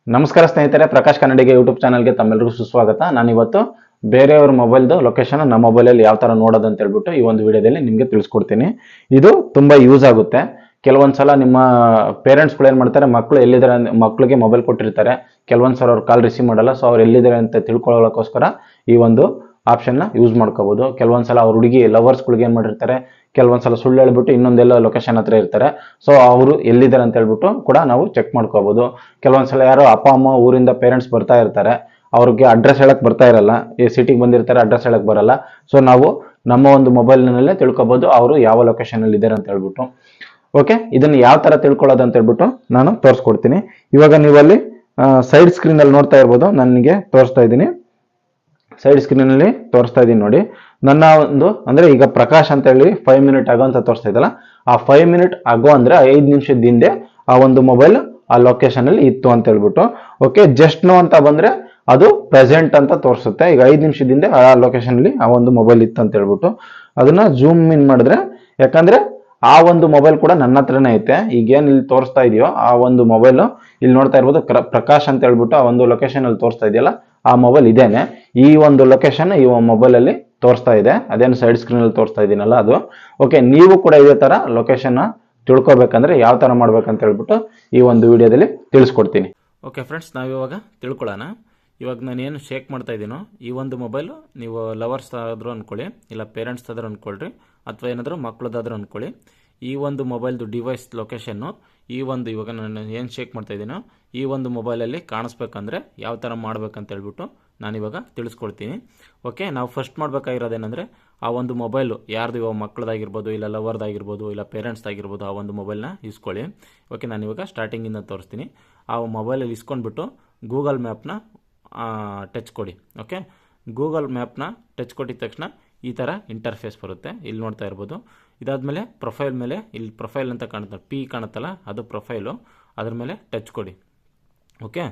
ನಮಸ್ಕಾರ ಸ್ನೇಹಿತರೆ, ಪ್ರಕಾಶ್ ಕನ್ನಡಿಗೆ ಯೂಟ್ಯೂಬ್ ಚಾನಲ್ಗೆ ತಮ್ಮೆಲ್ಲರಿಗೂ ಸುಸ್ವಾಗತ. ನಾನಿವತ್ತು ಬೇರೆಯವ್ರ ಮೊಬೈಲ್ದು ಲೊಕೇಶನ್ ನಮ್ಮ ಮೊಬೈಲಲ್ಲಿ ಯಾವ ಥರ ನೋಡೋದು ಅಂತ ಹೇಳ್ಬಿಟ್ಟು ಈ ಒಂದು ವಿಡಿಯೋದಲ್ಲಿ ನಿಮಗೆ ತಿಳಿಸ್ಕೊಡ್ತೀನಿ. ಇದು ತುಂಬ ಯೂಸ್ ಆಗುತ್ತೆ. ಕೆಲವೊಂದ್ಸಲ ನಿಮ್ಮ ಪೇರೆಂಟ್ಸ್ಗಳು ಏನು ಮಾಡ್ತಾರೆ, ಮಕ್ಕಳು ಎಲ್ಲಿದ್ದಾರೆ ಮಕ್ಕಳಿಗೆ ಮೊಬೈಲ್ ಕೊಟ್ಟಿರ್ತಾರೆ. ಕೆಲವೊಂದ್ಸಲ ಅವ್ರು ಕಾಲ್ ರಿಸೀವ್ ಮಾಡಲ್ಲ. ಸೊ ಅವ್ರು ಎಲ್ಲಿದ್ದಾರೆ ಅಂತ ತಿಳ್ಕೊಳ್ಳೋಕ್ಕೋಸ್ಕರ ಈ ಒಂದು ಆಪ್ಷನ್ನ ಯೂಸ್ ಮಾಡ್ಕೋಬೋದು. ಕೆಲವೊಂದ್ಸಲ ಅವ್ರ ಹುಡುಗಿ ಲವರ್ಸ್ಗಳಿಗೆ ಏನು ಮಾಡಿರ್ತಾರೆ, ಕೆಲವೊಂದ್ಸಲ ಸುಳ್ಳು ಹೇಳ್ಬಿಟ್ಟು ಇನ್ನೊಂದೆಲ್ಲ ಲೊಕೇಶನ್ ಹತ್ರ ಇರ್ತಾರೆ. ಸೊ ಅವರು ಎಲ್ಲಿದ್ದಾರೆ ಅಂತ ಹೇಳ್ಬಿಟ್ಟು ಕೂಡ ನಾವು ಚೆಕ್ ಮಾಡ್ಕೋಬೋದು. ಕೆಲವೊಂದ್ಸಲ ಯಾರೋ ಅಪ್ಪ ಅಮ್ಮ ಊರಿಂದ ಪೇರೆಂಟ್ಸ್ ಬರ್ತಾ ಇರ್ತಾರೆ, ಅವ್ರಿಗೆ ಅಡ್ರೆಸ್ ಹೇಳಕ್ ಬರ್ತಾ ಇರಲ್ಲ, ಈ ಸಿಟಿಗೆ ಬಂದಿರ್ತಾರೆ, ಅಡ್ರೆಸ್ ಹೇಳಕ್ ಬರಲ್ಲ. ಸೊ ನಾವು ನಮ್ಮ ಒಂದು ಮೊಬೈಲ್ನಲ್ಲೇ ತಿಳ್ಕೊಬೋದು ಅವರು ಯಾವ ಲೊಕೇಶನ್ ಅಲ್ಲಿ ಇದ್ದಾರೆ ಅಂತ ಹೇಳ್ಬಿಟ್ಟು. ಓಕೆ, ಇದನ್ನ ಯಾವ ತರ ತಿಳ್ಕೊಳ್ಳೋದು ಅಂತ ಹೇಳ್ಬಿಟ್ಟು ನಾನು ತೋರಿಸ್ಕೊಡ್ತೀನಿ. ಇವಾಗ ನೀವಲ್ಲಿ ಸೈಡ್ ಸ್ಕ್ರೀನ್ ಅಲ್ಲಿ ನೋಡ್ತಾ ಇರ್ಬೋದು, ನನಗೆ ತೋರಿಸ್ತಾ ಇದ್ದೀನಿ. ಸೈಡ್ ಸ್ಕ್ರೀನ್ ಅಲ್ಲಿ ತೋರಿಸ್ತಾ ಇದ್ದೀನಿ ನೋಡಿ. ನನ್ನ ಒಂದು ಅಂದ್ರೆ ಈಗ ಪ್ರಕಾಶ್ ಅಂತ ಹೇಳಿ 5 ಮಿನಿಟ್ ಆಗೋ ಅಂತ ತೋರಿಸ್ತಾ ಇದ್ದಲ್ಲ, ಆ 5 ಮಿನಿಟ್ ಆಗೋ ಅಂದ್ರೆ 5 ನಿಮಿಷದ ಹಿಂದೆ ಆ ಒಂದು ಮೊಬೈಲ್ ಆ ಲೊಕೇಶನ್ ಅಲ್ಲಿ ಇತ್ತು ಅಂತ ಹೇಳ್ಬಿಟ್ಟು. ಓಕೆ, ಜಸ್ಟ್ ನೋ ಅಂತ ಬಂದ್ರೆ ಅದು ಪ್ರೆಸೆಂಟ್ ಅಂತ ತೋರಿಸುತ್ತೆ. ಈಗ 5 ನಿಮಿಷದಿಂದ ಆ ಲೊಕೇಶನ್ ಅಲ್ಲಿ ಆ ಒಂದು ಮೊಬೈಲ್ ಇತ್ತು ಅಂತ ಹೇಳ್ಬಿಟ್ಟು ಅದನ್ನ ಜೂಮ್ ಇನ್ ಮಾಡಿದ್ರೆ, ಯಾಕಂದ್ರೆ ಆ ಒಂದು ಮೊಬೈಲ್ ಕೂಡ ನನ್ನ ಹತ್ರನೇ ಐತೆ. ಈಗ ಏನ್ ಇಲ್ಲಿ ತೋರಿಸ್ತಾ ಇದೆಯೋ ಆ ಒಂದು ಮೊಬೈಲ್ ಇಲ್ಲಿ ನೋಡ್ತಾ ಇರ್ಬೋದು, ಪ್ರಕಾಶ್ ಅಂತ ಹೇಳ್ಬಿಟ್ಟು ಆ ಒಂದು ಲೊಕೇಶನ್ ಅಲ್ಲಿ ತೋರಿಸ್ತಾ ಇದೆಯಲ್ಲ, ಆ ಮೊಬೈಲ್ ಇದೇನೆ. ಈ ಒಂದು ಲೊಕೇಶನ್ ಈ ಮೊಬೈಲ್ ಅಲ್ಲಿ ತೋರಿಸ್ತಾ ಇದೆ. ಅದೇನು ಸೈಡ್ ಸ್ಕ್ರೀನ್ ಅಲ್ಲಿ ತೋರಿಸ್ತಾ ಇದೀನಲ್ಲ ಅದು. ಓಕೆ, ನೀವು ಕೂಡ ಇದೇ ತರ ಲೊಕೇಶನ್ ತಿಳ್ಕೊಬೇಕಂದ್ರೆ ಯಾವ ತರ ಮಾಡ್ಬೇಕಂತ ಹೇಳ್ಬಿಟ್ಟು ಈ ಒಂದು ವಿಡಿಯೋದಲ್ಲಿ ತಿಳಿಸ್ಕೊಡ್ತೀನಿ. ಓಕೆ ಫ್ರೆಂಡ್ಸ್, ನಾವಿವಾಗ ತಿಳ್ಕೊಳ್ಳೋಣ. ಇವಾಗ ನಾನು ಏನು ಶೇಕ್ ಮಾಡ್ತಾ ಇದ್ದೀನೋ ಈ ಒಂದು ಮೊಬೈಲು ನೀವು ಲವರ್ಸ್ ಆದರೂ ಅಂದ್ಕೊಳ್ಳಿ, ಇಲ್ಲ ಪೇರೆಂಟ್ಸ್ ಆದರೂ ಅಂದ್ಕೊಳ್ರಿ, ಅಥವಾ ಏನಾದರೂ ಮಕ್ಕಳದಾದ್ರೂ ಅಂದ್ಕೊಳ್ಳಿ. ಈ ಒಂದು ಮೊಬೈಲ್ದು ಡಿವೈಸ್ ಲೊಕೇಶನ್ನು ಈ ಒಂದು ಇವಾಗ ನಾನು ಏನು ಶೇಕ್ ಮಾಡ್ತಾ ಇದ್ದೀನೋ ಈ ಒಂದು ಮೊಬೈಲಲ್ಲಿ ಕಾಣಿಸ್ಬೇಕಂದ್ರೆ ಯಾವ ಥರ ಮಾಡ್ಬೇಕಂತ ಹೇಳ್ಬಿಟ್ಟು ನಾನಿವಾಗ ತಿಳಿಸ್ಕೊಡ್ತೀನಿ. ಓಕೆ, ನಾವು ಫಸ್ಟ್ ಮಾಡಬೇಕಾಗಿರೋದೇನೆಂದರೆ ಆ ಒಂದು ಮೊಬೈಲು ಯಾರ್ದು ಇವಾಗ ಮಕ್ಕಳದಾಗಿರ್ಬೋದು, ಇಲ್ಲ ಲವರ್ದಾಗಿರ್ಬೋದು, ಇಲ್ಲ ಪೇರೆಂಟ್ಸ್ದಾಗಿರ್ಬೋದು, ಆ ಒಂದು ಮೊಬೈಲ್ನ ಇಸ್ಕೊಳ್ಳಿ. ಓಕೆ, ನಾನಿವಾಗ ಸ್ಟಾರ್ಟಿಂಗಿಂದ ತೋರಿಸ್ತೀನಿ. ಆ ಮೊಬೈಲಲ್ಲಿ ಇಸ್ಕೊಂಡ್ಬಿಟ್ಟು ಗೂಗಲ್ ಮ್ಯಾಪ್ನ ಟಚ್ ಕೊಡಿ. ಓಕೆ, ಗೂಗಲ್ ಮ್ಯಾಪ್ನ ಟಚ್ ಕೊಟ್ಟಿದ ತಕ್ಷಣ ಈ ಥರ ಇಂಟರ್ಫೇಸ್ ಬರುತ್ತೆ, ಇಲ್ಲಿ ನೋಡ್ತಾ ಇರ್ಬೋದು. ಇದಾದಮೇಲೆ ಪ್ರೊಫೈಲ್ ಮೇಲೆ ಇಲ್ಲಿ ಪ್ರೊಫೈಲ್ ಅಂತ ಕಾಣುತ್ತೆ, ಪಿ ಕಾಣುತ್ತಲ್ಲ ಅದು ಪ್ರೊಫೈಲು, ಅದ್ರ ಮೇಲೆ ಟಚ್ ಕೊಡಿ. ಓಕೆ,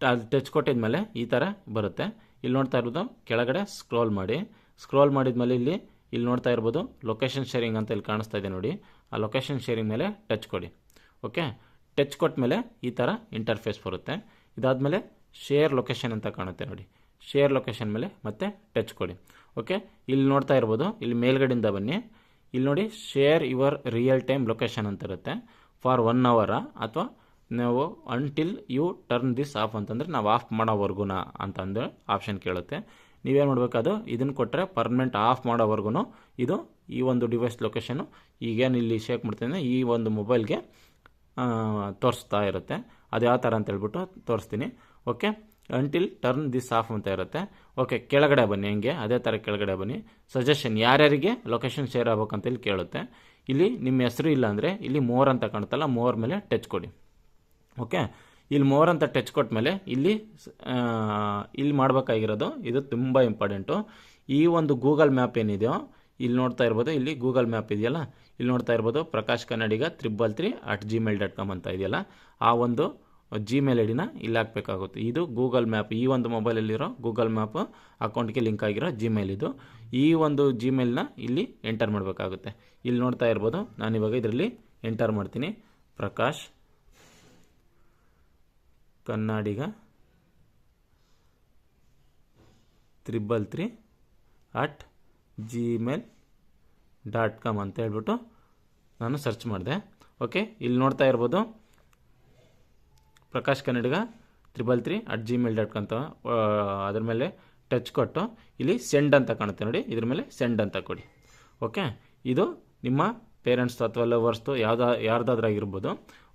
ಅದು ಟಚ್ ಕೊಟ್ಟಿದ್ಮೇಲೆ ಈ ಥರ ಬರುತ್ತೆ. ಇಲ್ಲಿ ನೋಡ್ತಾ ಇರ್ಬೋದು, ಕೆಳಗಡೆ ಸ್ಕ್ರೋಲ್ ಮಾಡಿ. ಸ್ಕ್ರೋಲ್ ಮಾಡಿದ್ಮೇಲೆ ಇಲ್ಲಿ ನೋಡ್ತಾ ಇರ್ಬೋದು ಲೊಕೇಶನ್ ಶೇರಿಂಗ್ ಅಂತ ಇಲ್ಲಿ ಕಾಣಿಸ್ತಾ ಇದೆ ನೋಡಿ, ಆ ಲೊಕೇಶನ್ ಶೇರಿಂಗ್ ಮೇಲೆ ಟಚ್ ಕೊಡಿ. ಓಕೆ, ಟಚ್ ಕೊಟ್ಟ ಮೇಲೆ ಈ ಥರ ಇಂಟರ್ಫೇಸ್ ಬರುತ್ತೆ. ಇದಾದಮೇಲೆ ಶೇರ್ ಲೊಕೇಶನ್ ಅಂತ ಕಾಣುತ್ತೆ ನೋಡಿ, ಶೇರ್ ಲೊಕೇಶನ್ ಮೇಲೆ ಮತ್ತೆ ಟಚ್ ಕೊಡಿ. ಓಕೆ, ಇಲ್ಲಿ ನೋಡ್ತಾ ಇರ್ಬೋದು, ಇಲ್ಲಿ ಮೇಲ್ಗಡೆಯಿಂದ ಬನ್ನಿ. ಇಲ್ಲಿ ನೋಡಿ share your real time location ಅಂತ ಇರುತ್ತೆ. ಫಾರ್ 1 hour ಅಥವಾ ನಾವು until you turn this off ಅಂತಂದರೆ ನಾವು ಆಫ್ ಮಾಡೋವರೆಗೂ ಅಂತಂದು ಆಪ್ಷನ್ ಕೇಳುತ್ತೆ. ನೀವೇನು ಮಾಡಬೇಕಾದು ಇದನ್ನು ಕೊಟ್ಟರೆ ಪರ್ಮನೆಂಟ್ ಆಫ್ ಮಾಡೋವರೆಗೂ ಇದು ಈ ಒಂದು ಡಿವೈಸ್ ಲೊಕೇಶನ್ನು ಈಗೇನು ಇಲ್ಲಿ ಶೇಕ್ ಮಾಡ್ತೀನಿ ಈ ಒಂದು ಮೊಬೈಲ್ಗೆ ತೋರಿಸ್ತಾ ಇರುತ್ತೆ. ಅದು ಯಾವ ಥರ ಅಂತ ಹೇಳ್ಬಿಟ್ಟು ತೋರಿಸ್ತೀನಿ. Okay, until turn this of ಅಂತ ಇರುತ್ತೆ. ಓಕೆ, ಕೆಳಗಡೆ ಬನ್ನಿ, ಹಂಗೆ ಅದೇ ಥರ ಕೆಳಗಡೆ ಬನ್ನಿ. ಸಜೆಷನ್ ಯಾರ್ಯಾರಿಗೆ ಲೊಕೇಶನ್ ಶೇರ್ ಆಗ್ಬೇಕಂತ ಇಲ್ಲಿ ಕೇಳುತ್ತೆ. ಇಲ್ಲಿ ನಿಮ್ಮ ಹೆಸರು ಇಲ್ಲ ಅಂದರೆ ಇಲ್ಲಿ ಮೋರ್ ಅಂತ ಕಾಣುತ್ತಲ್ಲ, ಮೋರ್ ಮೇಲೆ ಟಚ್ ಕೊಡಿ. ಓಕೆ, ಇಲ್ಲಿ ಮೋರ್ ಅಂತ ಟಚ್ ಕೊಟ್ಟ ಮೇಲೆ ಇಲ್ಲಿ ಮಾಡಬೇಕಾಗಿರೋದು ಇದು ತುಂಬ ಇಂಪಾರ್ಟೆಂಟು. ಈ ಒಂದು ಗೂಗಲ್ ಮ್ಯಾಪ್ ಏನಿದೆಯೋ ಇಲ್ಲಿ ನೋಡ್ತಾ ಇರ್ಬೋದು, ಇಲ್ಲಿ ಗೂಗಲ್ ಮ್ಯಾಪ್ ಇದೆಯಲ್ಲ, ಇಲ್ಲಿ ನೋಡ್ತಾ ಇರ್ಬೋದು ಪ್ರಕಾಶ್ ಕನ್ನಡಿಗ 333@gmail.com ಅಂತ ಇದೆಯಲ್ಲ, ಆ ಒಂದು ಜಿಮೇಲ್ ಐಡಿನ ಇಲ್ಲಿ ಹಾಕಬೇಕಾಗುತ್ತೆ. ಇದು ಗೂಗಲ್ ಮ್ಯಾಪ್, ಈ ಒಂದು ಮೊಬೈಲಲ್ಲಿರೋ ಗೂಗಲ್ ಮ್ಯಾಪ್ ಅಕೌಂಟ್ಗೆ ಲಿಂಕ್ ಆಗಿರೋ ಜಿಮೇಲ್ ಇದು. ಈ ಒಂದು ಜಿಮೇಲ್ನ ಇಲ್ಲಿ ಎಂಟರ್ ಮಾಡಬೇಕಾಗುತ್ತೆ. ಇಲ್ಲಿ ನೋಡ್ತಾ ಇರ್ಬೋದು, ನಾನಿವಾಗ ಇದರಲ್ಲಿ ಎಂಟರ್ ಮಾಡ್ತೀನಿ, ಪ್ರಕಾಶ್ ಕನ್ನಡಿಗ 333@gmail.com ಅಂತ ಹೇಳ್ಬಿಟ್ಟು ನಾನು ಸರ್ಚ್ ಮಾಡಿದೆ. ಓಕೆ, ಇಲ್ಲಿ ನೋಡ್ತಾ ಇರ್ಬೋದು ಪ್ರಕಾಶ್ ಕನ್ನಡಿಗ 333@gmail.com ಅಂತ ಅದ್ರ ಮೇಲೆ ಟಚ್ ಕೊಟ್ಟು ಇಲ್ಲಿ ಸೆಂಡ್ ಅಂತ ಕಾಣುತ್ತೆ ನೋಡಿ, ಇದ್ರ ಮೇಲೆ ಸೆಂಡ್ ಅಂತ ಕೊಡಿ. ಓಕೆ, ಇದು ನಿಮ್ಮ ಪೇರೆಂಟ್ಸ್ ಅಥವಾ ಲವರ್ಸ್ದು ಯಾರ್ದಾದ್ರಾಗಿರ್ಬೋದು.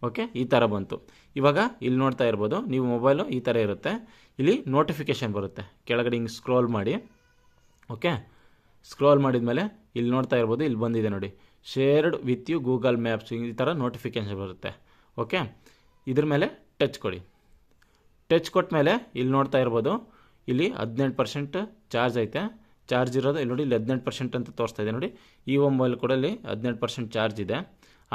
ಓಕೆ, ಈ ಥರ ಬಂತು. ಇವಾಗ ಇಲ್ಲಿ ನೋಡ್ತಾ ಇರ್ಬೋದು ನೀವು ಮೊಬೈಲು ಈ ಥರ ಇರುತ್ತೆ. ಇಲ್ಲಿ ನೋಟಿಫಿಕೇಷನ್ ಬರುತ್ತೆ, ಕೆಳಗಡೆ ಹಿಂಗೆ ಸ್ಕ್ರೋಲ್ ಮಾಡಿ. ಓಕೆ, ಸ್ಕ್ರೋಲ್ ಮಾಡಿದ್ಮೇಲೆ ಇಲ್ಲಿ ನೋಡ್ತಾ ಇರ್ಬೋದು, ಇಲ್ಲಿ ಬಂದಿದೆ ನೋಡಿ shared with you Google maps, ಈ ಥರ ನೋಟಿಫಿಕೇಷನ್ ಬರುತ್ತೆ. ಓಕೆ, ಇದ್ರ ಮೇಲೆ ಟಚ್ ಕೊಡಿ. ಟಚ್ ಕೊಟ್ಟ ಮೇಲೆ ಇಲ್ಲಿ ನೋಡ್ತಾ ಇರ್ಬೋದು, ಇಲ್ಲಿ 18% ಚಾರ್ಜ್ ಐತೆ. ಚಾರ್ಜ್ ಇರೋದು ಇಲ್ಲಿ ನೋಡಿ, ಇಲ್ಲಿ 18% ಅಂತ ತೋರಿಸ್ತಾ ಇದೆ ನೋಡಿ. ಈ ಮೊಬೈಲ್ ಕೂಡ ಇಲ್ಲಿ 18% ಚಾರ್ಜ್ ಇದೆ.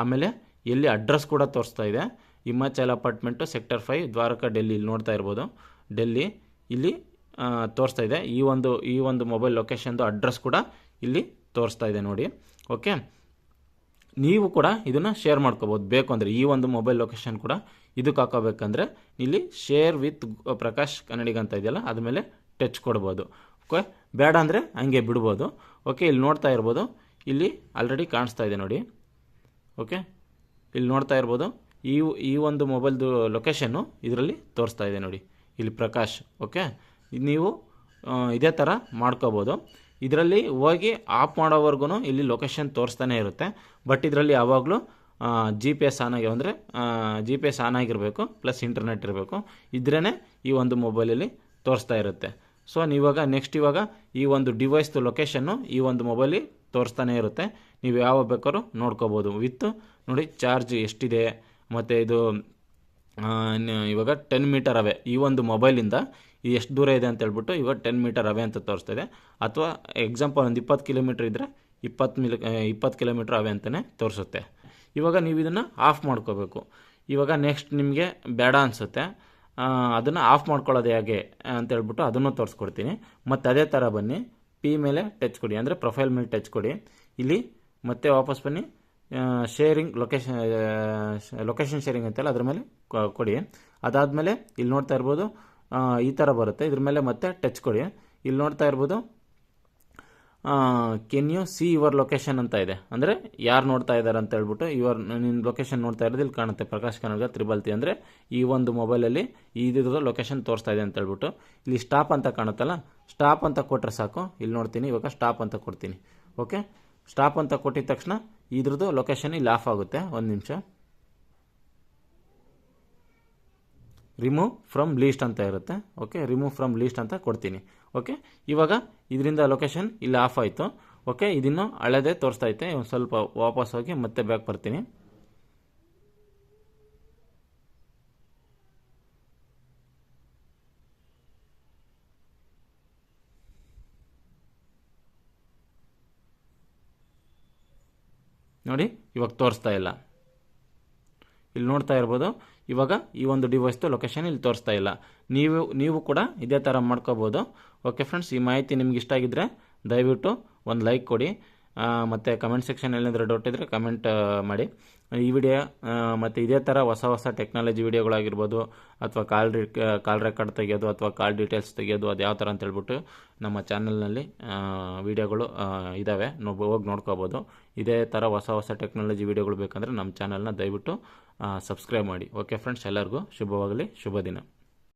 ಆಮೇಲೆ ಇಲ್ಲಿ ಅಡ್ರೆಸ್ ಕೂಡ ತೋರಿಸ್ತಾ ಇದೆ, ಹಿಮಾಚಲ್ ಅಪಾರ್ಟ್ಮೆಂಟು ಸೆಕ್ಟರ್ 5 ದ್ವಾರಕಾ ಡೆಲ್ಲಿ. ಇಲ್ಲಿ ನೋಡ್ತಾ ಇರ್ಬೋದು ಡೆಲ್ಲಿ ಇಲ್ಲಿ ತೋರಿಸ್ತಾ ಇದೆ. ಈ ಒಂದು ಮೊಬೈಲ್ ಲೊಕೇಶನ್ದು ಅಡ್ರೆಸ್ ಕೂಡ ಇಲ್ಲಿ ತೋರಿಸ್ತಾ ಇದೆ ನೋಡಿ. ಓಕೆ, ನೀವು ಕೂಡ ಇದನ್ನು ಶೇರ್ ಮಾಡ್ಕೋಬೋದು ಬೇಕು ಅಂದರೆ. ಈ ಒಂದು ಮೊಬೈಲ್ ಲೊಕೇಶನ್ ಕೂಡ ಇದಕ್ಕೆ ಹಾಕೋಬೇಕಂದ್ರೆ ಇಲ್ಲಿ ಶೇರ್ ವಿತ್ ಪ್ರಕಾಶ್ ಕನ್ನಡಿಗ ಅಂತ ಇದೆಯಲ್ಲ ಅದ ಮೇಲೆ ಟಚ್ ಕೊಡ್ಬೋದು. ಓಕೆ, ಬೇಡ ಅಂದರೆ ಹಂಗೆ ಬಿಡ್ಬೋದು. ಓಕೆ, ಇಲ್ಲಿ ನೋಡ್ತಾ ಇರ್ಬೋದು, ಇಲ್ಲಿ ಆಲ್ರೆಡಿ ಕಾಣಿಸ್ತಾ ಇದೆ ನೋಡಿ. ಓಕೆ, ಇಲ್ಲಿ ನೋಡ್ತಾ ಇರ್ಬೋದು, ಈ ಒಂದು ಮೊಬೈಲ್ದು ಲೊಕೇಶನ್ನು ಇದರಲ್ಲಿ ತೋರಿಸ್ತಾ ಇದೆ ನೋಡಿ, ಇಲ್ಲಿ ಪ್ರಕಾಶ್. ಓಕೆ, ಇದು ನೀವು ಇದೇ ಥರ ಮಾಡ್ಕೋಬೋದು. ಇದರಲ್ಲಿ ಹೋಗಿ ಆಫ್ ಮಾಡೋವರೆಗೂ ಇಲ್ಲಿ ಲೊಕೇಶನ್ ತೋರಿಸ್ತಾನೆ ಇರುತ್ತೆ. ಬಟ್ ಇದರಲ್ಲಿ ಯಾವಾಗಲೂ GPS ಆನ್ ಆಗಿ ಅಂದರೆ GPS ಆನ್ ಆಗಿರಬೇಕು, ಪ್ಲಸ್ ಇಂಟರ್ನೆಟ್ ಇರಬೇಕು, ಇದ್ರೇ ಈ ಒಂದು ಮೊಬೈಲಲ್ಲಿ ತೋರಿಸ್ತಾ ಇರುತ್ತೆ. ಸೊ ನೀವಾಗ ನೆಕ್ಸ್ಟ್ ಇವಾಗ ಈ ಒಂದು ಡಿವೈಸ್ದು ಲೊಕೇಶನ್ನು ಈ ಒಂದು ಮೊಬೈಲಿ ತೋರಿಸ್ತಾನೆ ಇರುತ್ತೆ. ನೀವು ಯಾವ ಬೇಕಾದ್ರೂ ನೋಡ್ಕೋಬೋದು. ವಿತ್ ನೋಡಿ ಚಾರ್ಜ್ ಎಷ್ಟಿದೆ, ಮತ್ತು ಇದು ಇವಾಗ 10 ಮೀಟರ್ ಅವೇ ಈ ಒಂದು ಮೊಬೈಲಿಂದ ಎಷ್ಟು ದೂರ ಇದೆ ಅಂತ ಹೇಳ್ಬಿಟ್ಟು ಇವಾಗ 10 ಮೀಟರ್ ಅವೇ ಅಂತ ತೋರಿಸ್ತಾ ಇದೆ. ಅಥವಾ ಎಕ್ಸಾಂಪಲ್ ಒಂದು 20 ಕಿಲೋಮೀಟ್ರ್ ಇದ್ದರೆ 20 ಕಿಲೋಮೀಟ್ರ್ ಅವೇ ಅಂತಲೇ ತೋರಿಸುತ್ತೆ. ಇವಾಗ ನೀವು ಇದನ್ನು ಆಫ್ ಮಾಡ್ಕೋಬೇಕು. ಇವಾಗ ನೆಕ್ಸ್ಟ್ ನಿಮಗೆ ಬೇಡ ಅನಿಸುತ್ತೆ, ಅದನ್ನು ಆಫ್ ಮಾಡ್ಕೊಳ್ಳೋದು ಹೇಗೆ ಅಂತ ಹೇಳ್ಬಿಟ್ಟು ಅದನ್ನು ತೋರಿಸ್ಕೊಡ್ತೀನಿ. ಮತ್ತು ಅದೇ ಥರ ಬನ್ನಿ, ಪಿ ಮೇಲೆ ಟಚ್ ಕೊಡಿ, ಅಂದರೆ ಪ್ರೊಫೈಲ್ ಮೇಲೆ ಟಚ್ ಕೊಡಿ. ಇಲ್ಲಿ ಮತ್ತೆ ವಾಪಸ್ ಬನ್ನಿ, ಶೇರಿಂಗ್ ಲೊಕೇಶನ್ ಶೇರಿಂಗ್ ಅಂತಲ್ಲ ಅದ್ರ ಮೇಲೆ ಕೊಡಿ. ಅದಾದಮೇಲೆ ಇಲ್ಲಿ ನೋಡ್ತಾ ಇರ್ಬೋದು, ಈ ಥರ ಬರುತ್ತೆ. ಇದ್ರ ಮೇಲೆ ಮತ್ತೆ ಟಚ್ ಕೊಡಿ. ಇಲ್ಲಿ ನೋಡ್ತಾ ಇರ್ಬೋದು, can U see your location ಅಂತ ಇದೆ, ಅಂದರೆ ಯಾರು ನೋಡ್ತಾ ಇದ್ದಾರೆ ಅಂತ ಹೇಳ್ಬಿಟ್ಟು ನಿನ್ನ ಲೊಕೇಶನ್ ನೋಡ್ತಾ ಇರೋದು ಇಲ್ಲಿ ಕಾಣುತ್ತೆ, ಪ್ರಕಾಶ್ ಕನ್ನಡ 333, ಅಂದರೆ ಈ ಒಂದು ಮೊಬೈಲಲ್ಲಿ ಇದ್ರದ್ದು ಲೊಕೇಶನ್ ತೋರಿಸ್ತಾ ಇದೆ ಅಂತ ಹೇಳ್ಬಿಟ್ಟು. ಇಲ್ಲಿ ಸ್ಟಾಪ್ ಅಂತ ಕಾಣುತ್ತಲ್ಲ, ಸ್ಟಾಪ್ ಅಂತ ಕೊಟ್ಟರೆ ಸಾಕು. ಇಲ್ಲಿ ನೋಡ್ತೀನಿ, ಇವಾಗ ಸ್ಟಾಪ್ ಅಂತ ಕೊಡ್ತೀನಿ. ಓಕೆ, ಸ್ಟಾಪ್ ಅಂತ ಕೊಟ್ಟಿದ ತಕ್ಷಣ ಇದ್ರದ್ದು ಲೊಕೇಶನ್ ಇಲ್ಲಿ ಆಫ್ ಆಗುತ್ತೆ. ಒಂದು ನಿಮಿಷ, ರಿಮೂವ್ ಫ್ರಮ್ ಲೀಸ್ಟ್ ಅಂತ ಇರುತ್ತೆ. ಓಕೆ, ರಿಮೂವ್ ಫ್ರಮ್ ಲೀಸ್ಟ್ ಅಂತ ಕೊಡ್ತೀನಿ. ಓಕೆ, ಇವಾಗ ಇದರಿಂದ ಲೊಕೇಶನ್ ಇಲ್ಲಿ ಆಫ್ ಆಯಿತು. ಓಕೆ, ಇದನ್ನು ಹಳೆದೇ ತೋರಿಸ್ತಾ ಐತೆ. ಒಂದು ಸ್ವಲ್ಪ ವಾಪಸ್ ಹೋಗಿ ಮತ್ತೆ ಬ್ಯಾಕ್ ಬರ್ತೀನಿ. ನೋಡಿ, ಇವಾಗ ತೋರಿಸ್ತಾ ಇಲ್ಲ. ಇಲ್ಲಿ ನೋಡ್ತಾ ಇರ್ಬೋದು, ಇವಾಗ ಈ ಒಂದು ಡಿವೈಸ್ದು ಲೊಕೇಶನ್ ಇಲ್ಲಿ ತೋರಿಸ್ತಾ ಇಲ್ಲ. ನೀವು ಕೂಡ ಇದೇ ಥರ ಮಾಡ್ಕೋಬೋದು. ಓಕೆ ಫ್ರೆಂಡ್ಸ್, ಈ ಮಾಹಿತಿ ನಿಮ್ಗೆ ಇಷ್ಟ ಆಗಿದ್ದರೆ ದಯವಿಟ್ಟು ಒಂದು ಲೈಕ್ ಕೊಡಿ, ಮತ್ತು ಕಮೆಂಟ್ ಸೆಕ್ಷನ್ ಏನಾದರೂ ಡೌಟ್ ಇದ್ದರೆ ಕಮೆಂಟ್ ಮಾಡಿ. ಈ ವಿಡಿಯೋ ಮತ್ತು ಇದೇ ಥರ ಹೊಸ ಟೆಕ್ನಾಲಜಿ ವಿಡಿಯೋಗಳಾಗಿರ್ಬೋದು, ಅಥವಾ ಕಾಲ್ ರೆಕಾರ್ಡ್ ತೆಗೆಯೋದು, ಅಥವಾ ಕಾಲ್ ಡೀಟೇಲ್ಸ್ ತೆಗೆಯೋದು, ಅದು ಯಾವ ಥರ ಅಂತ ಹೇಳ್ಬಿಟ್ಟು ನಮ್ಮ ಚಾನಲ್ನಲ್ಲಿ ವಿಡಿಯೋಗಳು ಇದ್ದಾವೆ, ಹೋಗಿ ನೋಡ್ಕೋಬೋದು. ಇದೇ ಥರ ಹೊಸ ಟೆಕ್ನಾಲಜಿ ವಿಡಿಯೋಗಳು ಬೇಕಂದರೆ ನಮ್ಮ ಚಾನಲ್ನ ದಯವಿಟ್ಟು ಸಬ್ಸ್ಕ್ರೈಬ್ ಮಾಡಿ. ಓಕೆ ಫ್ರೆಂಡ್ಸ್, ಎಲ್ಲರಿಗೂ ಶುಭವಾಗಲಿ, ಶುಭ ದಿನ.